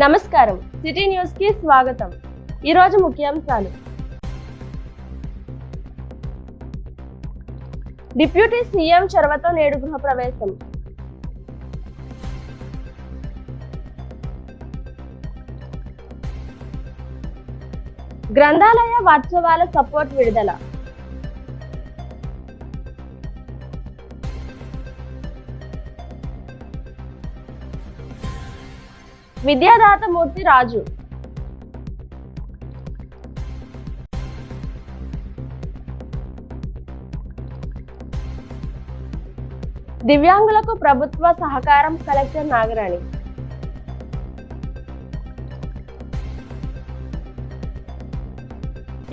నమస్కారం, city news కి స్వాగతం. ఈ రోజు ముఖ్యాంశాలు. డిప్యూటీ సీఎం చొరవతో నేడు గృహప్రవేశం. గ్రంథాలయ వార్షికోత్సవాల సపోర్ట్ విడుదల. విద్యాదాత మూర్తి రాజు. దివ్యాంగులకు ప్రభుత్వ సహకారం కలెక్టర్ నాగరాణి.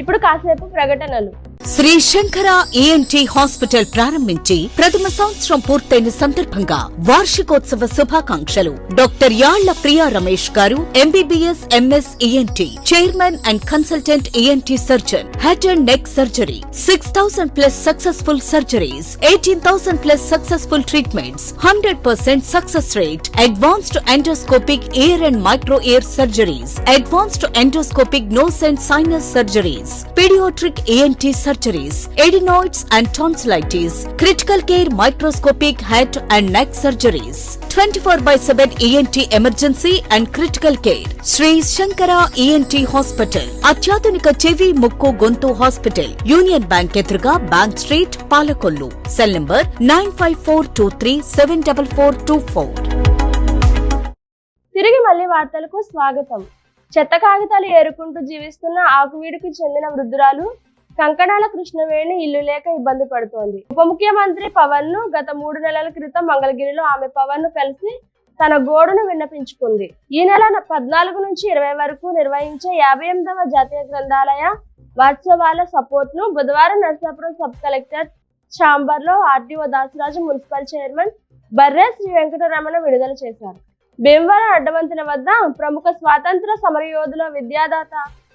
ఇప్పుడు కాసేపు ప్రకటనలు. శ్రీ శంకర ఈఎన్టీ హాస్పిటల్ ప్రారంభించి ప్రథమ సంవత్సరం పూర్తయిన సందర్భంగా వార్షికోత్సవ శుభాకాంక్షలు. డాక్టర్ యాళ్ల ప్రియా రమేష్ గారు MBBS MS ENT, chairman and consultant ENT surgeon, head and neck surgery, 6,000+ successful surgeries, 18,000+ successful treatments, 100% success rate, advanced endoscopic ear and micro ear surgeries, advanced endoscopic nose and sinus surgeries, paediatric ENT surgeries, adenoids and tonsillitis, critical care microscopic head and neck surgeries, 24/7 ENT emergency and critical care. Sri Shankara ENT Hospital, అత్యాధునిక చెవి ముక్కు గొంతు hospital, union bank ఎదురుగా bank street, Palakollu. Cell number 9542374424. తిరిగి మళ్ళీ వార్తలకు స్వాగతం. చెత్త కాగితాలు ఏరుకుంటూ జీవిస్తున్న ఆకువీడుకు చెందిన వృద్ధురాలు కంకణాల కృష్ణవేణి ఇల్లు లేక ఇబ్బంది పడుతోంది. ఉప ముఖ్యమంత్రి పవన్ ను గత 3 నెలల క్రితం మంగళగిరిలో ఆమె పవన్ ను కలిసి తన గోడును విన్నపించుకుంది. ఈ నెల 14 నుంచి 20 వరకు నిర్వహించే 58వ జాతీయ గ్రంథాలయ వార్షికోత్సవాల సపోర్ట్ ను బుధవారం నర్సాపురం సబ్ కలెక్టర్ ఛాంబర్ లో ఆర్టీఓ దాసరాజు, మున్సిపల్ చైర్మన్ బర్రె శ్రీ వెంకటరమణ విడుదల చేశారు. భీమవరం అడ్డవంతెన వద్ద ప్రముఖ స్వాతంత్ర సమరయోధుల విద్యాదాత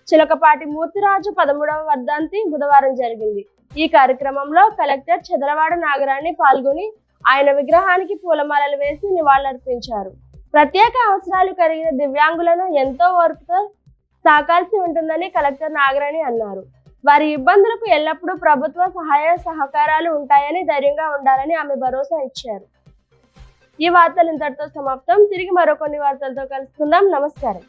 చిలకపాటి మూర్తిరాజు 13వ వర్ధంతి బుధవారం జరిగింది. ఈ కార్యక్రమంలో కలెక్టర్ చదలవాడ నాగరాణి పాల్గొని ఆయన విగ్రహానికి పూలమాలలు వేసి నివాళులర్పించారు. ప్రత్యేక అవసరాలు కలిగిన దివ్యాంగులను ఎంతో ఓర్పుతో సాకాల్సి ఉంటుందని కలెక్టర్ నాగరాణి అన్నారు. వారి ఇబ్బందులకు ఎల్లప్పుడూ ప్రభుత్వ సహాయ సహకారాలు ఉంటాయని, ధైర్యంగా ఉండాలని ఆమె భరోసా ఇచ్చారు. ఈ వార్తలు ఇంతటితో సమాప్తం. తిరిగి మరో కొన్ని వార్తలతో కలుసుకుందాం. నమస్కారం.